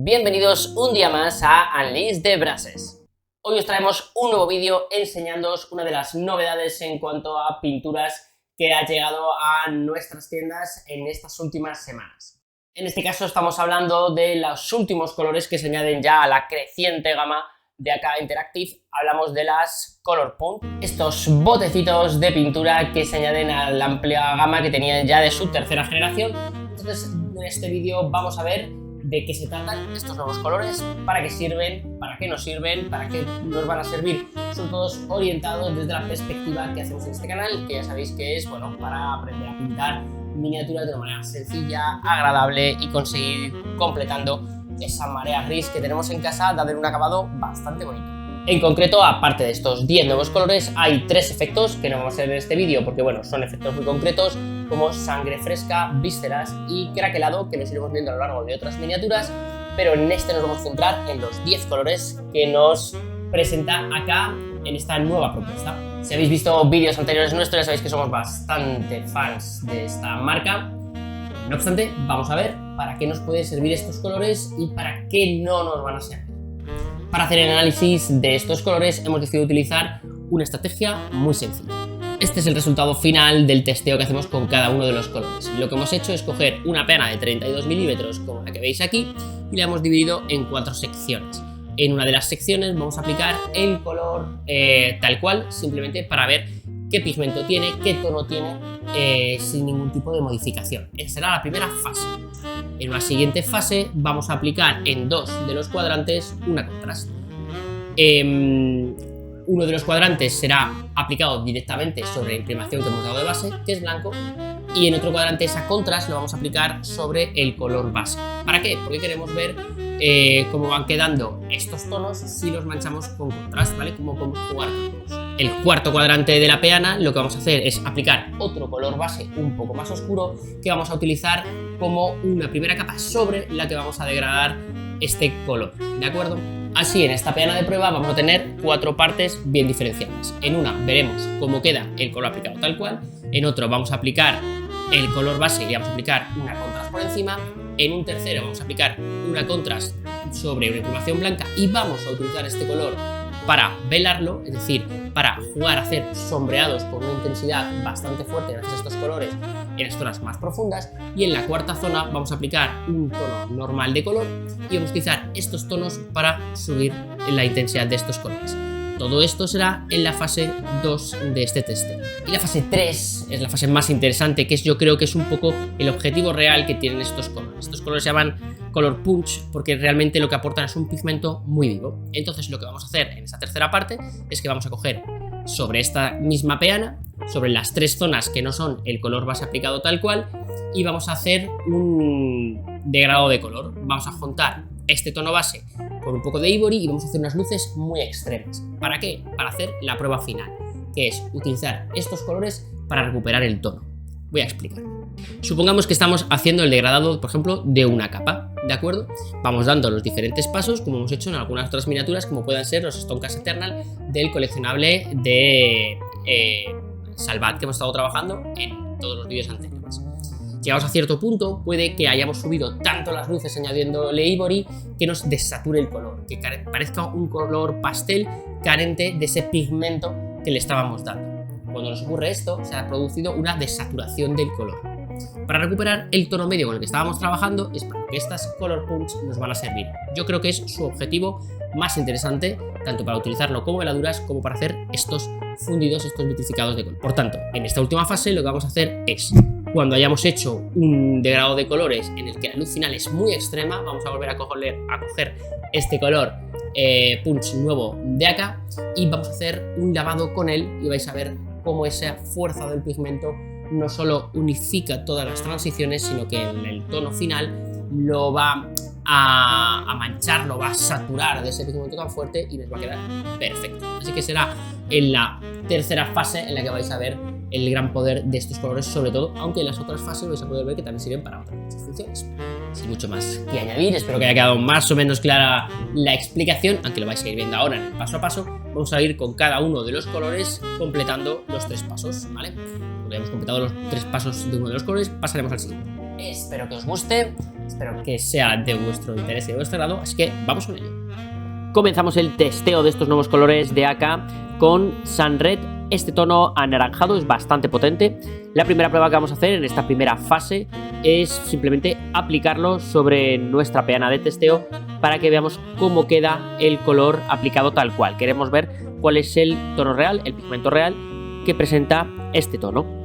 Bienvenidos un día más a Unleash the Brushes. Hoy os traemos un nuevo vídeo enseñándoos una de las novedades en cuanto a pinturas que ha llegado a nuestras tiendas en estas últimas semanas. En este caso estamos hablando de los últimos colores que se añaden ya a la creciente gama de AK Interactive. Hablamos de las Color Punch, estos botecitos de pintura que se añaden a la amplia gama que tenían ya de su tercera generación. Entonces en este vídeo vamos a ver de qué se tratan estos nuevos colores, para qué sirven, para qué nos sirven, para qué nos van a servir. Son todos orientados desde la perspectiva que hacemos en este canal, que ya sabéis que es bueno para aprender a pintar miniaturas de una manera sencilla, agradable y conseguir completando esa marea gris que tenemos en casa, dándole un acabado bastante bonito. En concreto, aparte de estos 10 nuevos colores, hay 3 efectos que no vamos a ver en este vídeo porque bueno, son efectos muy concretos, como sangre fresca, vísceras y craquelado, que los iremos viendo a lo largo de otras miniaturas, pero en este nos vamos a centrar en los 10 colores que nos presenta acá en esta nueva propuesta. Si habéis visto vídeos anteriores nuestros ya sabéis que somos bastante fans de esta marca. No obstante, vamos a ver para qué nos pueden servir estos colores y para qué no nos van a servir. Para hacer el análisis de estos colores hemos decidido utilizar una estrategia muy sencilla. Este es el resultado final del testeo que hacemos con cada uno de los colores. Lo que hemos hecho es coger una pena de 32 milímetros como la que veis aquí y la hemos dividido en 4 secciones. En una de las secciones vamos a aplicar el color tal cual, simplemente para ver qué pigmento tiene, qué tono tiene, sin ningún tipo de modificación. Esa será la primera fase. En una siguiente fase vamos a aplicar en 2 de los cuadrantes una contraste. Uno de los cuadrantes será aplicado directamente sobre la imprimación que hemos dado de base, que es blanco, y en otro cuadrante esa contraste lo vamos a aplicar sobre el color base. ¿Para qué? Porque queremos ver cómo van quedando estos tonos si los manchamos con contraste, ¿vale? Cómo podemos jugar con ellos. El cuarto cuadrante de la peana lo que vamos a hacer es aplicar otro color base un poco más oscuro que vamos a utilizar como una primera capa sobre la que vamos a degradar este color, ¿de acuerdo? Así, en esta peana de prueba vamos a tener 4 partes bien diferenciadas. En una veremos cómo queda el color aplicado tal cual, en otro vamos a aplicar el color base y vamos a aplicar una contraste por encima, en un tercero vamos a aplicar una contraste sobre una imprimación blanca y vamos a utilizar este color para velarlo, es decir, para jugar a hacer sombreados con una intensidad bastante fuerte gracias a estos colores en las zonas más profundas, y en la cuarta zona vamos a aplicar un tono normal de color y vamos a utilizar estos tonos para subir la intensidad de estos colores. Todo esto será en la fase 2 de este testeo. Y la fase 3 es la fase más interesante, que yo creo que es un poco el objetivo real que tienen estos colores. Estos colores se llaman Color Punch porque realmente lo que aportan es un pigmento muy vivo. Entonces lo que vamos a hacer en esta tercera parte es que vamos a coger sobre esta misma peana, sobre las 3 zonas que no son el color base aplicado tal cual, y vamos a hacer un degradado de color. Vamos a juntar este tono base con un poco de ivory y vamos a hacer unas luces muy extremas. ¿Para qué? Para hacer la prueba final, que es utilizar estos colores para recuperar el tono. Voy a explicar. Supongamos que estamos haciendo el degradado, por ejemplo, de una capa, ¿de acuerdo? Vamos dando los diferentes pasos, como hemos hecho en algunas otras miniaturas, como puedan ser los Stone Cast Eternal del coleccionable de Salvat, que hemos estado trabajando en todos los vídeos anteriores. Llegados a cierto punto, puede que hayamos subido tanto las luces añadiéndole ivory que nos desature el color, que parezca un color pastel carente de ese pigmento que le estábamos dando. Cuando nos ocurre esto, se ha producido una desaturación del color. Para recuperar el tono medio con el que estábamos trabajando es para que estas Color Punch nos van a servir. Yo creo que es su objetivo más interesante, tanto para utilizarlo como veladuras como para hacer estos fundidos, estos vitrificados de color. Por tanto, en esta última fase lo que vamos a hacer es, cuando hayamos hecho un degradado de colores en el que la luz final es muy extrema, vamos a volver a coger este color Punch nuevo de acá y vamos a hacer un lavado con él y vais a ver cómo esa fuerza del pigmento no solo unifica todas las transiciones, sino que en el tono final lo va a manchar, lo va a saturar de ese pigmento tan fuerte y nos va a quedar perfecto. Así que será en la tercera fase en la que vais a ver el gran poder de estos colores, sobre todo, aunque en las otras fases vais a poder ver que también sirven para otras muchas funciones. Sin mucho más que añadir, espero que haya quedado más o menos clara la explicación, aunque lo vais a ir viendo ahora en el paso a paso. Vamos a ir con cada uno de los colores completando los 3 pasos, ¿vale? Cuando hayamos completado los 3 pasos de uno de los colores, pasaremos al siguiente. Espero que os guste, espero que sea de vuestro interés y de vuestro agrado, así que vamos con ello. Comenzamos el testeo de estos nuevos colores de AK con Sunred. Este tono anaranjado es bastante potente. La primera prueba que vamos a hacer en esta primera fase es simplemente aplicarlo sobre nuestra peana de testeo para que veamos cómo queda el color aplicado tal cual. Queremos ver cuál es el tono real, el pigmento real que presenta este tono.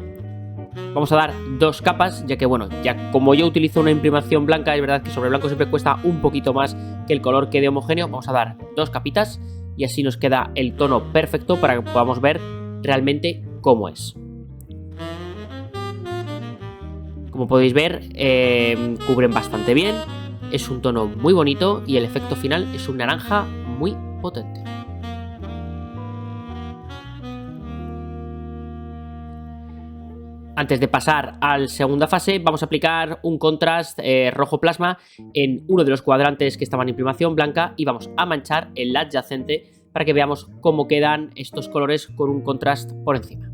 Vamos a dar 2 capas, ya que bueno, ya como yo utilizo una imprimación blanca, es verdad que sobre blanco siempre cuesta un poquito más que el color quede homogéneo. Vamos a dar 2 capitas y así nos queda el tono perfecto para que podamos ver realmente cómo es. Como podéis ver, cubren bastante bien, es un tono muy bonito y el efecto final es un naranja muy potente. Antes de pasar a la segunda fase, vamos a aplicar un contrast rojo plasma en uno de los cuadrantes que estaban en imprimación blanca y vamos a manchar el adyacente para que veamos cómo quedan estos colores con un contrast por encima.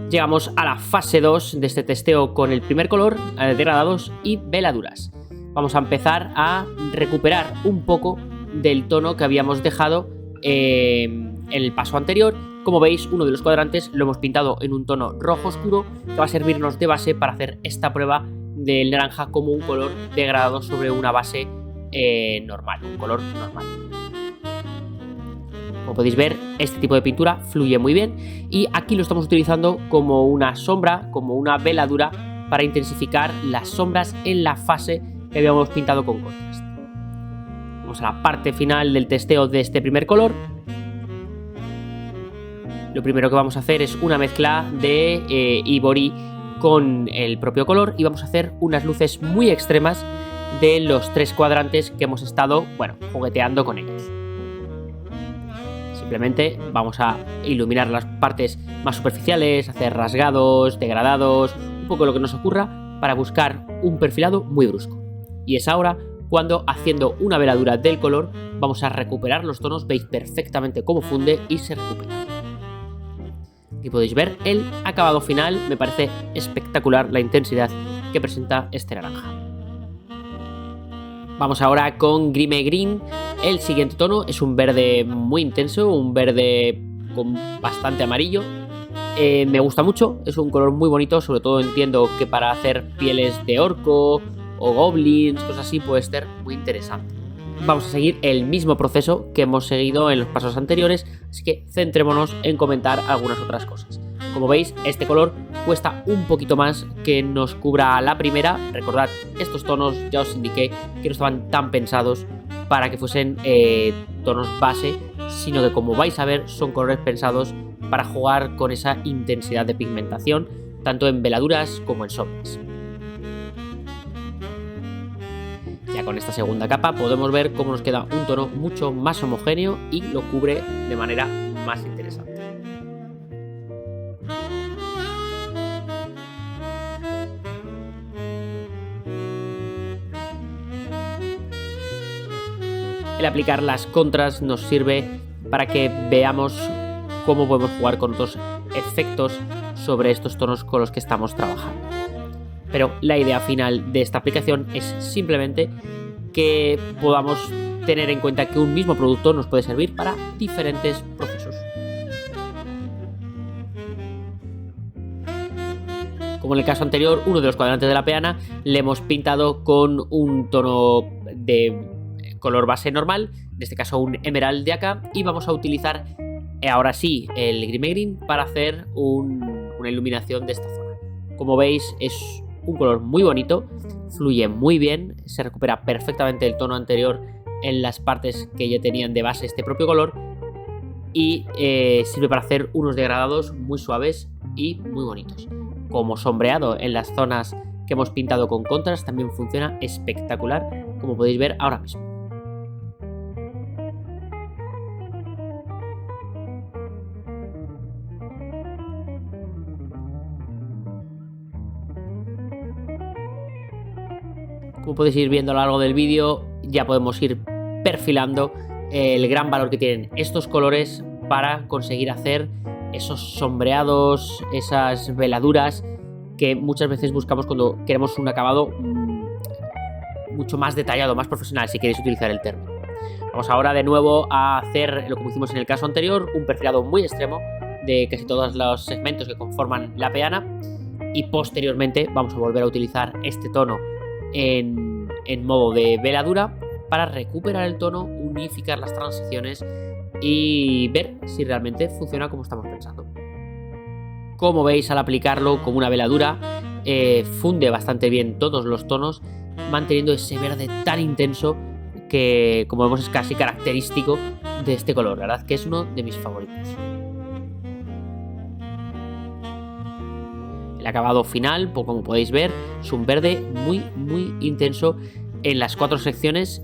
Llegamos a la fase 2 de este testeo con el primer color, degradados y veladuras. Vamos a empezar a recuperar un poco del tono que habíamos dejado en el paso anterior. Como veis, uno de los cuadrantes lo hemos pintado en un tono rojo oscuro que va a servirnos de base para hacer esta prueba del naranja como un color degradado sobre una base normal, un color normal. Como podéis ver, este tipo de pintura fluye muy bien y aquí lo estamos utilizando como una sombra, como una veladura para intensificar las sombras en la fase que habíamos pintado con contrast. Vamos a la parte final del testeo de este primer color. Lo primero que vamos a hacer es una mezcla de Ivory con el propio color y vamos a hacer unas luces muy extremas de los 3 cuadrantes que hemos estado, bueno, jugueteando con ellos. Simplemente vamos a iluminar las partes más superficiales, hacer rasgados, degradados, un poco lo que nos ocurra para buscar un perfilado muy brusco. Y es ahora cuando, haciendo una veladura del color, vamos a recuperar los tonos. Veis perfectamente cómo funde y se recupera. Y podéis ver el acabado final, me parece espectacular la intensidad que presenta este naranja. Vamos ahora con Grime Green. El siguiente tono es un verde muy intenso, un verde con bastante amarillo. Me gusta mucho, es un color muy bonito, sobre todo entiendo que para hacer pieles de orco o goblins, cosas así, puede ser muy interesante. Vamos a seguir el mismo proceso que hemos seguido en los pasos anteriores, así que centrémonos en comentar algunas otras cosas. Como veis, este color cuesta un poquito más que nos cubra la primera. Recordad, estos tonos ya os indiqué que no estaban tan pensados para que fuesen tonos base, sino que, como vais a ver, son colores pensados para jugar con esa intensidad de pigmentación, tanto en veladuras como en sombras. Ya con esta segunda capa podemos ver cómo nos queda un tono mucho más homogéneo y lo cubre de manera más interesante. El aplicar las contras nos sirve para que veamos cómo podemos jugar con otros efectos sobre estos tonos con los que estamos trabajando. Pero la idea final de esta aplicación es simplemente que podamos tener en cuenta que un mismo producto nos puede servir para diferentes procesos. Como en el caso anterior, uno de los cuadrantes de la peana le hemos pintado con un tono de color base normal, en este caso un emerald de acá, y vamos a utilizar ahora sí el Grime Green para hacer una iluminación de esta zona. Como veis, es un color muy bonito, fluye muy bien, se recupera perfectamente el tono anterior en las partes que ya tenían de base este propio color y sirve para hacer unos degradados muy suaves y muy bonitos. Como sombreado en las zonas que hemos pintado con contrast también funciona espectacular, como podéis ver ahora mismo. Como podéis ir viendo a lo largo del vídeo, ya podemos ir perfilando el gran valor que tienen estos colores para conseguir hacer esos sombreados, esas veladuras que muchas veces buscamos cuando queremos un acabado mucho más detallado, más profesional, si queréis utilizar el término. Vamos ahora de nuevo a hacer lo que hicimos en el caso anterior, un perfilado muy extremo de casi todos los segmentos que conforman la peana, y posteriormente vamos a volver a utilizar este tono en modo de veladura para recuperar el tono, unificar las transiciones y ver si realmente funciona como estamos pensando. Como veis, al aplicarlo como una veladura, funde bastante bien todos los tonos, manteniendo ese verde tan intenso que, como vemos, es casi característico de este color. La verdad que es uno de mis favoritos. El acabado final, como podéis ver, es un verde muy intenso en las 4 secciones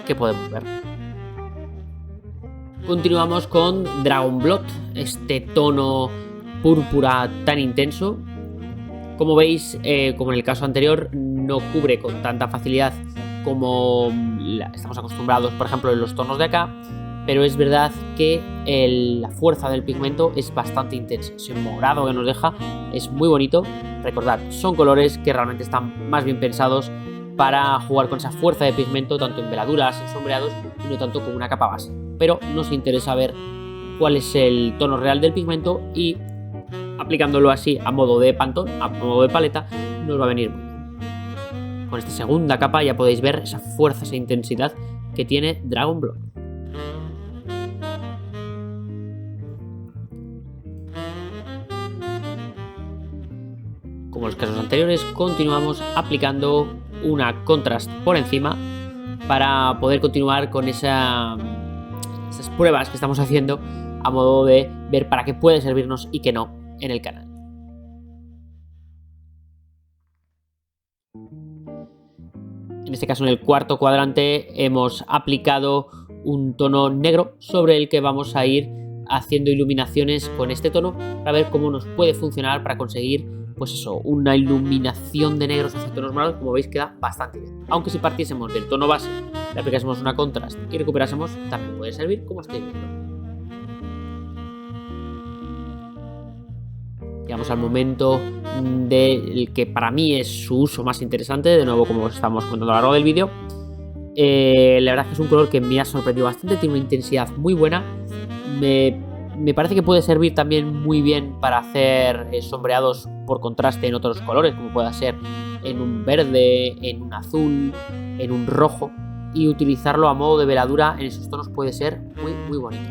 que podemos ver. Continuamos con Dragon Blood, este tono púrpura tan intenso. Como veis, como en el caso anterior, no cubre con tanta facilidad como estamos acostumbrados, por ejemplo, en los tonos de acá, pero es verdad que la fuerza del pigmento es bastante intensa. Ese morado que nos deja es muy bonito. Recordad, son colores que realmente están más bien pensados para jugar con esa fuerza de pigmento, tanto en veladuras, en sombreados, y no tanto como una capa base. Pero nos interesa ver cuál es el tono real del pigmento, y aplicándolo así a modo de pantón, a modo de paleta, nos va a venir muy bien. Con esta segunda capa ya podéis ver esa fuerza, esa intensidad que tiene Dragon Blood. Como en los casos anteriores, continuamos aplicando una contrast por encima para poder continuar con esas pruebas que estamos haciendo a modo de ver para qué puede servirnos y qué no en el canal. En este caso, en el cuarto cuadrante, hemos aplicado un tono negro sobre el que vamos a ir haciendo iluminaciones con este tono para ver cómo nos puede funcionar para conseguir, pues eso, una iluminación de negros hacia tonos morados. Como veis, queda bastante bien. Aunque si partiésemos del tono base, le aplicásemos una contrast y recuperásemos, también puede servir, como estáis viendo. Llegamos al momento del que para mí es su uso más interesante, de nuevo, como os estamos contando a lo largo del vídeo. La verdad es que es un color que me ha sorprendido bastante, tiene una intensidad muy buena. Me parece que puede servir también muy bien para hacer sombreados por contraste en otros colores, como pueda ser en un verde, en un azul, en un rojo, y utilizarlo a modo de veladura en esos tonos puede ser muy bonito.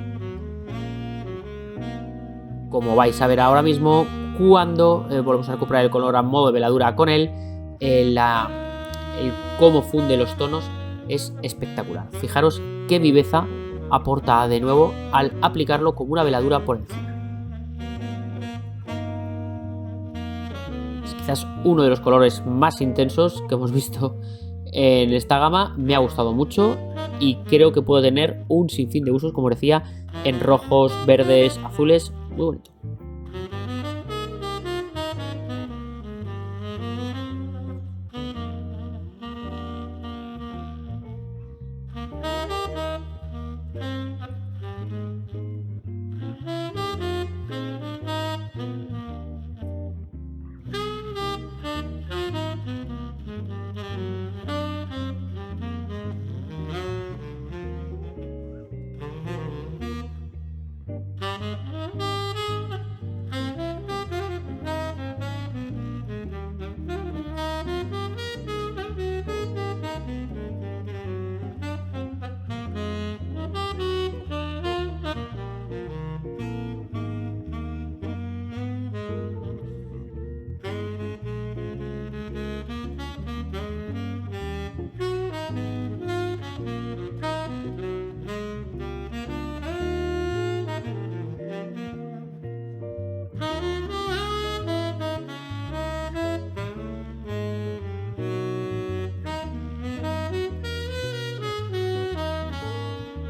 Como vais a ver ahora mismo, cuando volvemos a recuperar el color a modo de veladura con él, el cómo funde los tonos es espectacular. Fijaros qué viveza aporta de nuevo al aplicarlo como una veladura por encima. Es quizás uno de los colores más intensos que hemos visto en esta gama. Me ha gustado mucho y creo que puede tener un sinfín de usos, como decía, en rojos, verdes, azules. Muy bonito.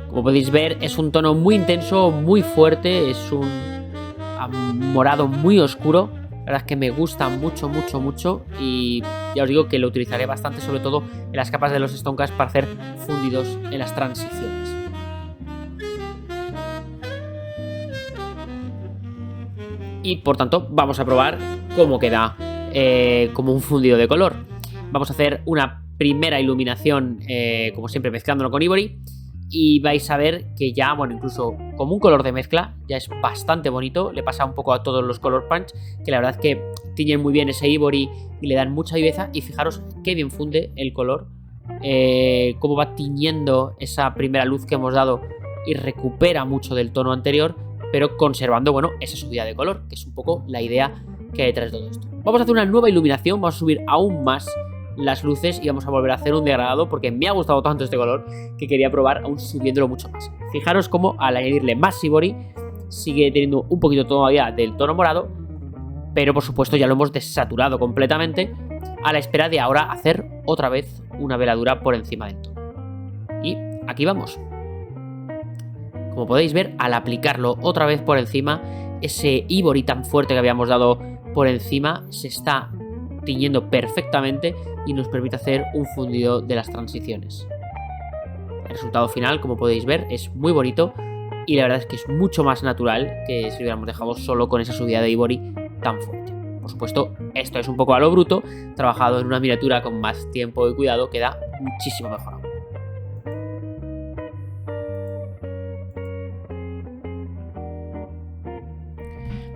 Como podéis ver, es un tono muy intenso, muy fuerte, es un morado muy oscuro. La verdad es que me gusta mucho y ya os digo que lo utilizaré bastante, sobre todo en las capas de los Stonecast, para hacer fundidos en las transiciones. Y por tanto vamos a probar cómo queda como un fundido de color. Vamos a hacer una primera iluminación, como siempre, mezclándolo con Ivory. Y vais a ver que ya, bueno, incluso como un color de mezcla, ya es bastante bonito. Le pasa un poco a todos los Color Punch, que la verdad es que tiñen muy bien ese Ivory y le dan mucha viveza. Y fijaros qué bien funde el color, cómo va tiñendo esa primera luz que hemos dado y recupera mucho del tono anterior, pero conservando, bueno, esa subida de color, que es un poco la idea que hay detrás de todo esto. Vamos a hacer una nueva iluminación, vamos a subir aún más las luces y vamos a volver a hacer un degradado porque me ha gustado tanto este color que quería probar aún subiéndolo mucho más. Fijaros cómo al añadirle más Ivory sigue teniendo un poquito todavía del tono morado, pero por supuesto ya lo hemos desaturado completamente a la espera de ahora hacer otra vez una veladura por encima del tono. Y aquí vamos. Como podéis ver, al aplicarlo otra vez por encima, ese Ivory tan fuerte que habíamos dado por encima se está tiñendo perfectamente y nos permite hacer un fundido de las transiciones. El resultado final, como podéis ver, es muy bonito y la verdad es que es mucho más natural que si lo hubiéramos dejado solo con esa subida de Ivory tan fuerte. Por supuesto, esto es un poco a lo bruto, trabajado en una miniatura con más tiempo y cuidado queda muchísimo mejor aún.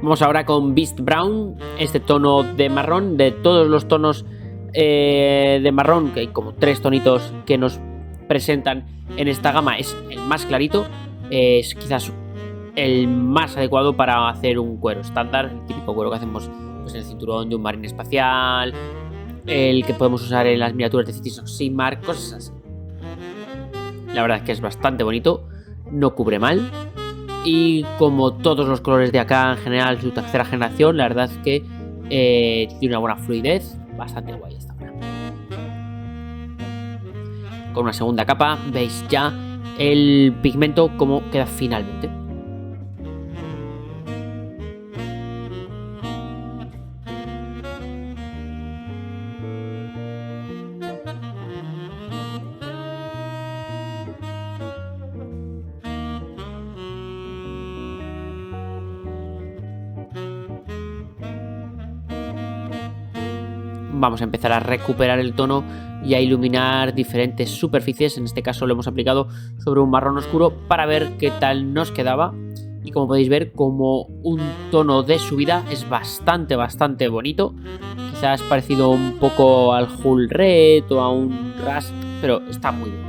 Vamos ahora con Beast Brown, este tono de marrón. De todos los tonos de marrón, que hay como 3 tonitos que nos presentan en esta gama, es el más clarito. Es quizás el más adecuado para hacer un cuero estándar, el típico cuero que hacemos pues, en el cinturón de un marine espacial, el que podemos usar en las miniaturas de Cities of Sigmar, cosas así. La verdad es que es bastante bonito, no cubre mal. Y como todos los colores de acá en general, su tercera generación, la verdad es que tiene una buena fluidez, bastante guay esta hora. Con una segunda capa veis ya el pigmento como queda finalmente. Vamos a empezar a recuperar el tono y a iluminar diferentes superficies. En este caso lo hemos aplicado sobre un marrón oscuro para ver qué tal nos quedaba. Y como podéis ver, como un tono de subida es bastante bonito. Quizás parecido un poco al Hull Red o a un Rust, pero está muy bien.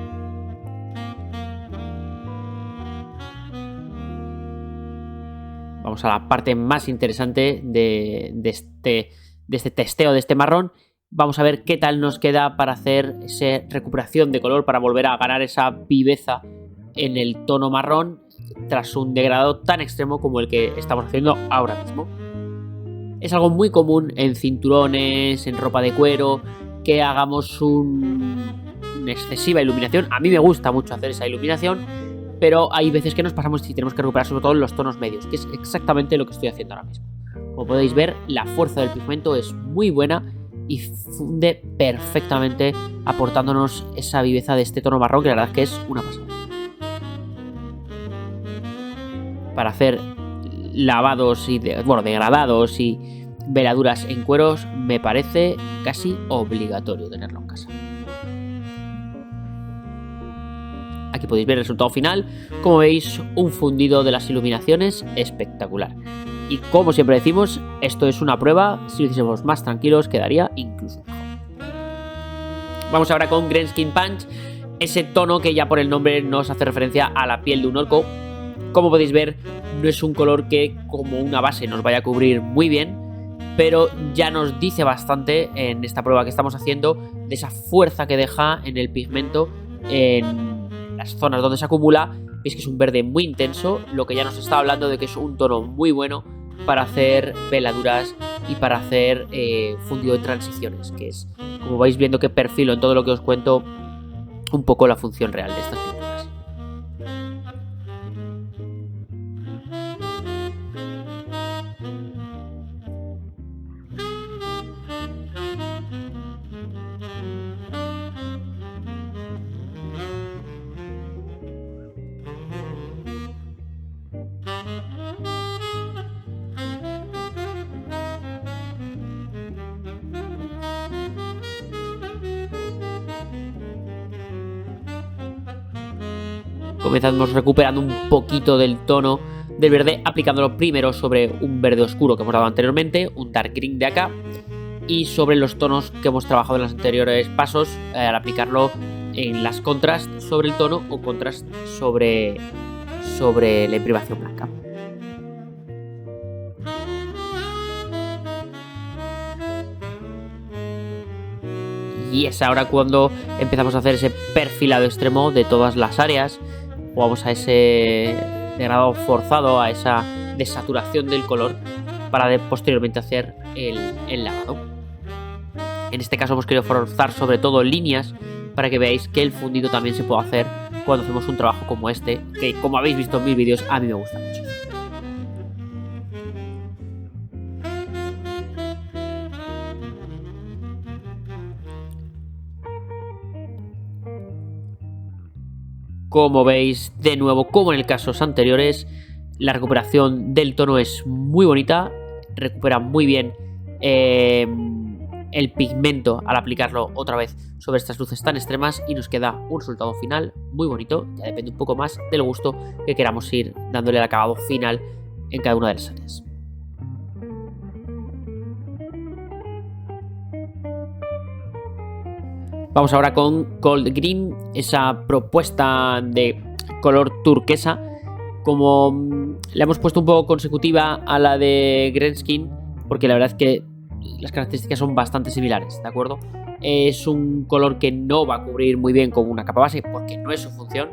Vamos a la parte más interesante de este testeo de este marrón. Vamos a ver qué tal nos queda para hacer esa recuperación de color, para volver a ganar esa viveza en el tono marrón tras un degradado tan extremo como el que estamos haciendo ahora mismo. Es algo muy común en cinturones, en ropa de cuero, que hagamos una excesiva iluminación. A mí me gusta mucho hacer esa iluminación, pero hay veces que nos pasamos y tenemos que recuperar sobre todo los tonos medios, que es exactamente lo que estoy haciendo ahora mismo. Como podéis ver, la fuerza del pigmento es muy buena y funde perfectamente, aportándonos esa viveza de este tono marrón que la verdad es que es una pasada. Para hacer lavados y degradados y veladuras en cueros me parece casi obligatorio tenerlo en casa. Aquí podéis ver el resultado final. Como veis, un fundido de las iluminaciones espectacular. Y como siempre decimos, esto es una prueba. Si lo hiciésemos más tranquilos, quedaría incluso mejor. Vamos ahora con Greenskin Punch, ese tono que ya por el nombre nos hace referencia a la piel de un orco. Como podéis ver, no es un color que como una base nos vaya a cubrir muy bien, pero ya nos dice bastante en esta prueba que estamos haciendo de esa fuerza que deja en el pigmento en las zonas donde se acumula. Veis que es un verde muy intenso, lo que ya nos está hablando de que es un tono muy bueno para hacer veladuras y para hacer fundido de transiciones, que es, como vais viendo que perfilo en todo lo que os cuento, un poco la función real de estas pinturas. Comenzamos recuperando un poquito del tono del verde, aplicándolo primero sobre un verde oscuro que hemos dado anteriormente, un dark green de acá, y sobre los tonos que hemos trabajado en los anteriores pasos, al aplicarlo en las contrast sobre el tono o contrast sobre la imprimación blanca. Y es ahora cuando empezamos a hacer ese perfilado extremo de todas las áreas. Jugamos a ese degradado forzado, a esa desaturación del color para posteriormente hacer el lavado. En este caso hemos querido forzar sobre todo líneas para que veáis que el fundido también se puede hacer cuando hacemos un trabajo como este, que como habéis visto en mis vídeos a mí me gusta mucho. Como veis, de nuevo, como en el casos anteriores, la recuperación del tono es muy bonita, recupera muy bien el pigmento al aplicarlo otra vez sobre estas luces tan extremas y nos queda un resultado final muy bonito. Ya depende un poco más del gusto que queramos ir dándole el acabado final en cada una de las áreas. Vamos ahora con Cold Green, esa propuesta de color turquesa. Como le hemos puesto un poco consecutiva a la de Grenskin, porque la verdad es que las características son bastante similares, ¿de acuerdo? Es un color que no va a cubrir muy bien con una capa base, porque no es su función,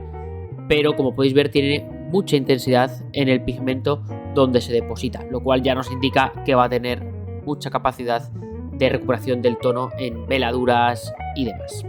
pero como podéis ver tiene mucha intensidad en el pigmento donde se deposita, lo cual ya nos indica que va a tener mucha capacidad de recuperación del tono en veladuras y demás.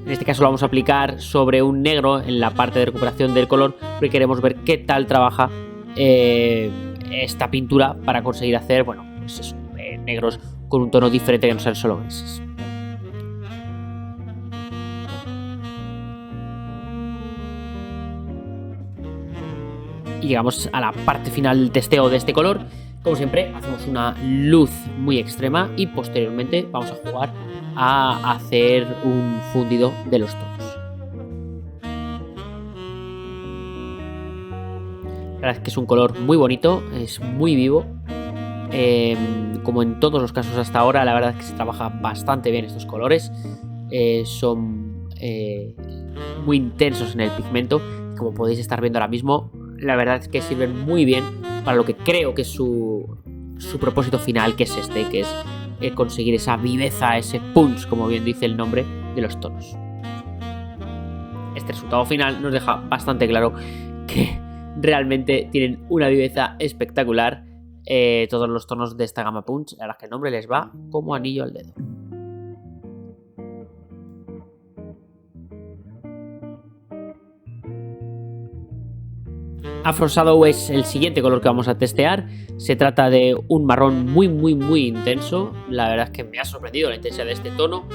En este caso lo vamos a aplicar sobre un negro en la parte de recuperación del color, porque queremos ver qué tal trabaja esta pintura para conseguir hacer, bueno, pues eso, negros con un tono diferente que no sean solo grises. Y llegamos a la parte final del testeo de este color. Como siempre, hacemos una luz muy extrema y posteriormente vamos a jugar a hacer un fundido de los tonos. La verdad es que es un color muy bonito, es muy vivo. Como en todos los casos hasta ahora, la verdad es que se trabaja bastante bien estos colores. Son muy intensos en el pigmento. Como podéis estar viendo ahora mismo, la verdad es que sirven muy bien para lo que creo que es su propósito final, que es este, que es conseguir esa viveza, ese punch, como bien dice el nombre, de los tonos. Este resultado final nos deja bastante claro que realmente tienen una viveza espectacular todos los tonos de esta gama punch. La verdad es que el nombre les va como anillo al dedo. Afro Shadow es el siguiente color que vamos a testear. Se trata de un marrón muy intenso. La verdad es que me ha sorprendido la intensidad de este tono.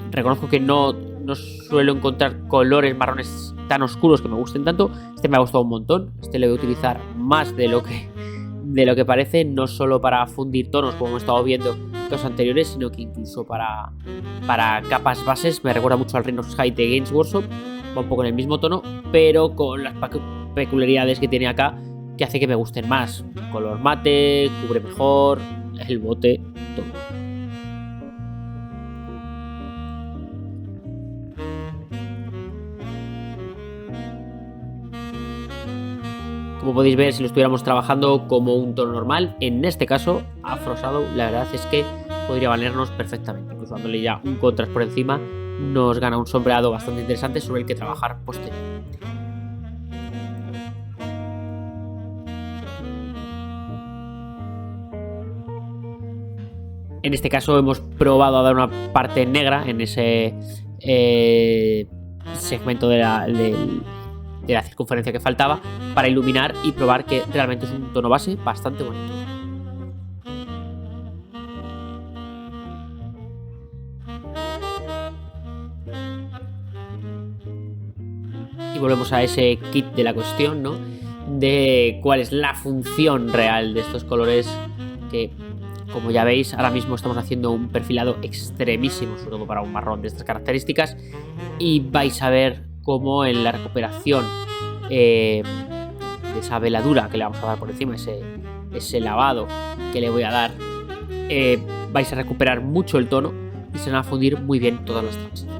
Reconozco que no suelo encontrar colores marrones tan oscuros que me gusten tanto. Este me ha gustado un montón. Este lo voy a utilizar más de lo que parece, no solo para fundir tonos como hemos estado viendo en los anteriores, sino que incluso para capas bases. Me recuerda mucho al Rhinos High de Games Workshop. Va un poco en el mismo tono, pero con las peculiaridades que tiene acá, que hace que me gusten más. Color mate, cubre mejor, el bote, todo. Como podéis ver, si lo estuviéramos trabajando como un tono normal, en este caso, Afro Shadow, la verdad es que podría valernos perfectamente. Incluso dándole ya un contrast por encima, nos gana un sombreado bastante interesante sobre el que trabajar posteriormente. En este caso hemos probado a dar una parte negra en ese segmento de la circunferencia que faltaba para iluminar y probar que realmente es un tono base bastante bonito. Y volvemos a ese kit de la cuestión, ¿no? De cuál es la función real de estos colores que, como ya veis, ahora mismo estamos haciendo un perfilado extremísimo, sobre todo para un marrón de estas características, y vais a ver cómo en la recuperación de esa veladura que le vamos a dar por encima, ese lavado que le voy a dar, vais a recuperar mucho el tono y se van a fundir muy bien todas las transiciones.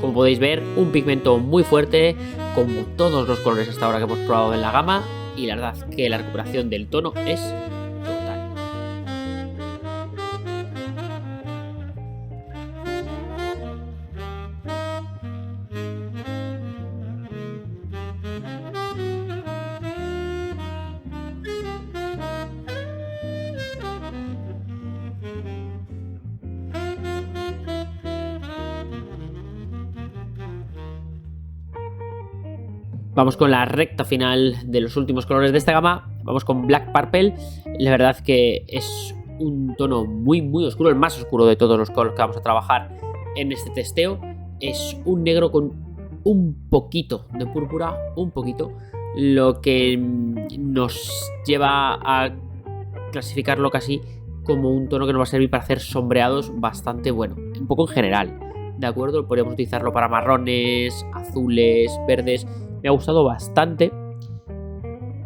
Como podéis ver, un pigmento muy fuerte, como todos los colores hasta ahora que hemos probado en la gama, y la verdad que la recuperación del tono es total. Vamos con la recta final de los últimos colores de esta gama. Vamos con Black Purple. La verdad que es un tono muy oscuro, el más oscuro de todos los colores que vamos a trabajar en este testeo. Es un negro con un poquito de púrpura, un poquito, lo que nos lleva a clasificarlo casi como un tono que nos va a servir para hacer sombreados bastante bueno, un poco en general, ¿de acuerdo? Podríamos utilizarlo para marrones, azules, verdes. Me ha gustado bastante,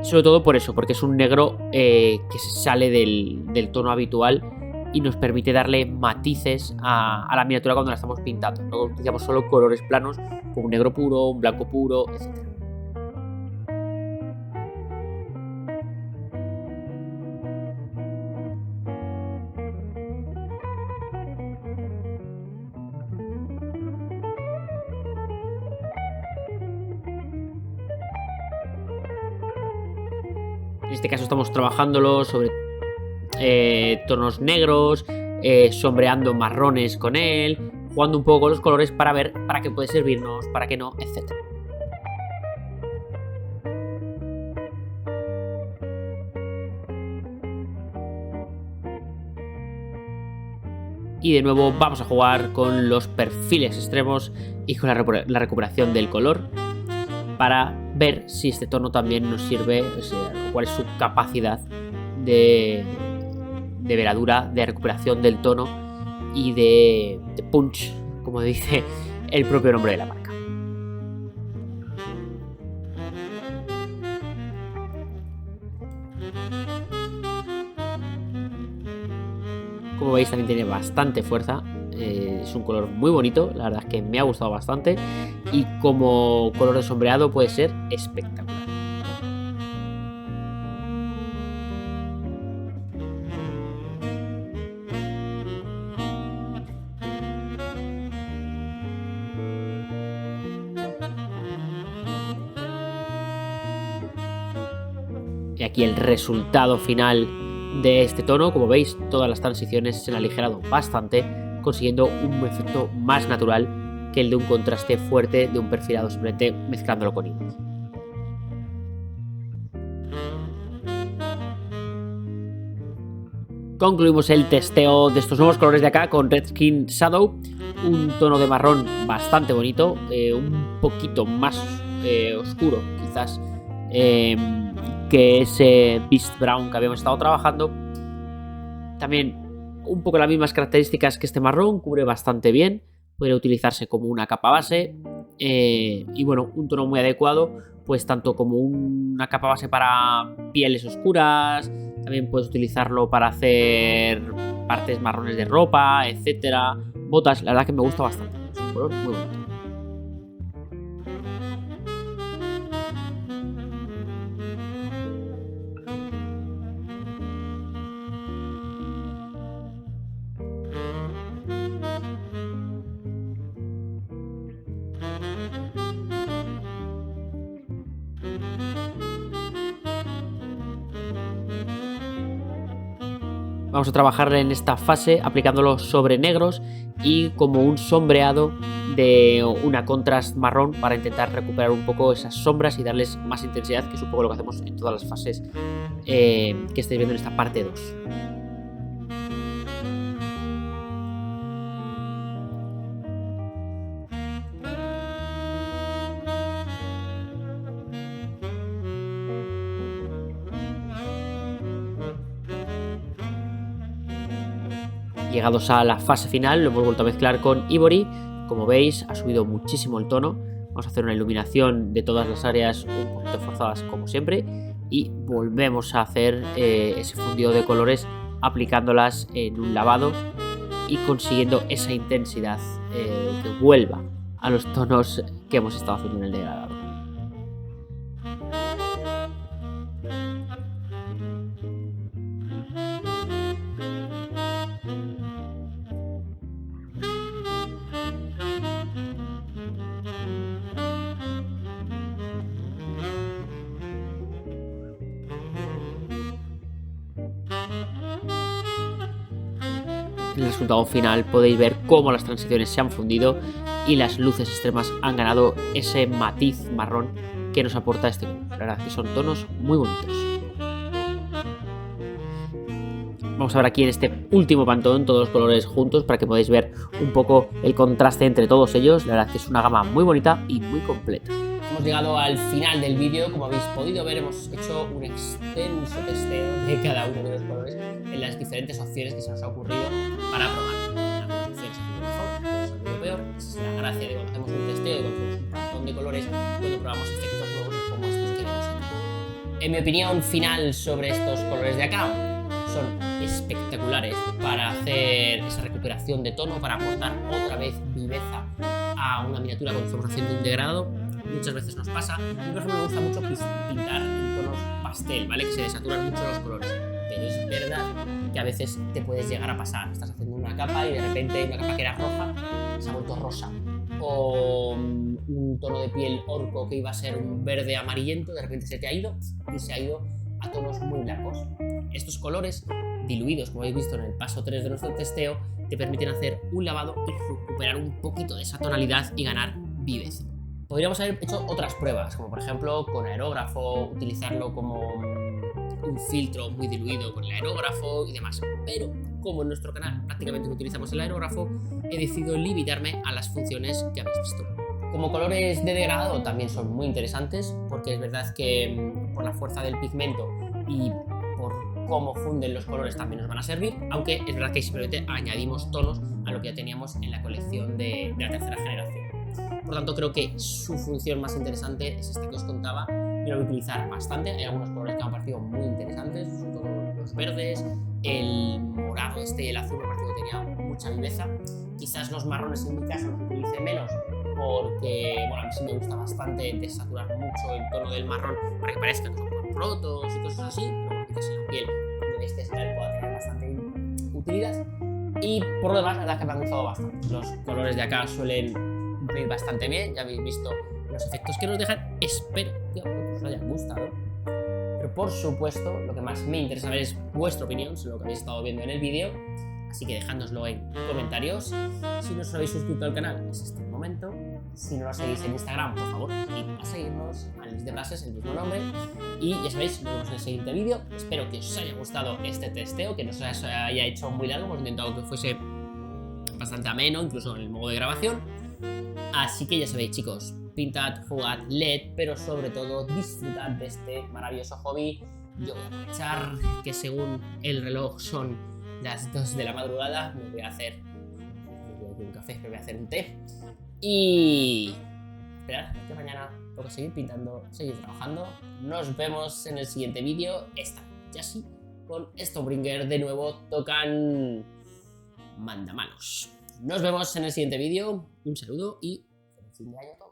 sobre todo por eso, porque es un negro que se sale del tono habitual y nos permite darle matices a la miniatura cuando la estamos pintando. No utilizamos solo colores planos como un negro puro, un blanco puro, etc. En este caso estamos trabajándolo sobre tonos negros, sombreando marrones con él, jugando un poco con los colores para ver para qué puede servirnos, para qué no, etc. Y de nuevo vamos a jugar con los perfiles extremos y con la recuperación del color para ver si este tono también nos sirve, o sea, cuál es su capacidad de veladura, de recuperación del tono y de punch, como dice el propio nombre de la marca. Como veis, también tiene bastante fuerza. Es un color muy bonito, la verdad es que me ha gustado bastante y como color de sombreado puede ser espectacular. Y aquí el resultado final de este tono. Como veis, todas las transiciones se han aligerado bastante, consiguiendo un efecto más natural que el de un contraste fuerte de un perfilado simplemente mezclándolo con hilos. Concluimos el testeo de estos nuevos colores de acá con Red Skin Shadow, un tono de marrón bastante bonito, un poquito más oscuro quizás que ese Beast Brown que habíamos estado trabajando. También un poco las mismas características que este marrón, cubre bastante bien, puede utilizarse como una capa base y bueno, un tono muy adecuado, pues tanto como una capa base para pieles oscuras, también puedes utilizarlo para hacer partes marrones de ropa, etcétera, botas. La verdad que me gusta bastante, es un color muy bonito. Vamos a trabajar en esta fase aplicándolo sobre negros y como un sombreado de una contrast marrón para intentar recuperar un poco esas sombras y darles más intensidad, que es un poco lo que hacemos en todas las fases que estáis viendo en esta parte 2. Llegados a la fase final, lo hemos vuelto a mezclar con Ivory. Como veis, ha subido muchísimo el tono. Vamos a hacer una iluminación de todas las áreas un poquito forzadas como siempre. Y volvemos a hacer ese fundido de colores aplicándolas en un lavado y consiguiendo esa intensidad que vuelva a los tonos que hemos estado haciendo en el degradado. En el resultado final podéis ver cómo las transiciones se han fundido y las luces extremas han ganado ese matiz marrón que nos aporta este color. La verdad que son tonos muy bonitos. Vamos a ver aquí en este último pantón todos los colores juntos para que podáis ver un poco el contraste entre todos ellos. La verdad que es una gama muy bonita y muy completa. Hemos llegado al final del vídeo. Como habéis podido ver, hemos hecho un extenso testeo de cada uno de los colores en las diferentes opciones que se nos ha ocurrido para probar. Algunas opciones han ido mejor, otras han ido peor. Esa es la gracia de cuando hacemos un testeo y cuando hacemos un montón de colores, cuando probamos efectos nuevos como estos que vemos aquí. En mi opinión final sobre estos colores de acá, son espectaculares para hacer esa recuperación de tono, para aportar otra vez viveza a una miniatura cuando estamos haciendo un degradado. Muchas veces nos pasa. A mí, por ejemplo, me gusta mucho pintar en tonos pastel, ¿vale? Que se desaturan mucho los colores. Pero es verdad que a veces te puedes llegar a pasar. Estás haciendo una capa y de repente una capa que era roja se ha vuelto rosa. O un tono de piel orco que iba a ser un verde amarillento, de repente se te ha ido y se ha ido a tonos muy blancos. Estos colores diluidos, como habéis visto en el paso 3 de nuestro testeo, te permiten hacer un lavado y recuperar un poquito de esa tonalidad y ganar viveza. Podríamos haber hecho otras pruebas, como por ejemplo con aerógrafo, utilizarlo como un filtro muy diluido con el aerógrafo y demás, pero como en nuestro canal prácticamente no utilizamos el aerógrafo, he decidido limitarme a las funciones que habéis visto. Como colores de degradado también son muy interesantes, porque es verdad que por la fuerza del pigmento y por cómo funden los colores también nos van a servir, aunque es verdad que simplemente añadimos tonos a lo que ya teníamos en la colección de la tercera generación. Por tanto, creo que su función más interesante es esta que os contaba. Yo lo voy a utilizar bastante. Hay algunos colores que me han parecido muy interesantes, sobre todo los verdes, el morado y el azul me ha parecido que tenía mucha viveza. Quizás los marrones en mi caso los utilice menos porque, bueno, a mí sí me gusta bastante desaturar mucho el tono del marrón para que parezca que son rotos y cosas así, pero bueno, quizás en la piel de este style pueda tener bastante utilidad. Y por lo demás, la verdad que me han gustado bastante. Los colores de acá suelen cumplir bastante bien, ya habéis visto los efectos que nos dejan. Espero que os haya gustado. Pero por supuesto, lo que más me interesa ver es vuestra opinión sobre lo que habéis estado viendo en el vídeo. Así que dejádnoslo en comentarios. Si no os habéis suscrito al canal, es este el momento. Si no lo seguís en Instagram, por favor, id a seguirnos, Alex de Blases, el mismo nombre. Y ya sabéis, nos vemos en el siguiente vídeo. Espero que os haya gustado este testeo, que no se haya hecho muy largo. Hemos intentado que fuese bastante ameno, incluso en el modo de grabación. Así que ya sabéis, chicos, pintad, jugad, leed, pero sobre todo disfrutad de este maravilloso hobby. Yo voy a aprovechar que según el reloj son las 2 de la madrugada, me voy a hacer un café, me voy a hacer un té. Y esperad que mañana tengo que seguir pintando, seguir trabajando. Nos vemos en el siguiente vídeo. Esta ya sí, con Stormbringer de nuevo tocan mandamanos. Nos vemos en el siguiente vídeo. Un saludo y feliz fin de año a todos.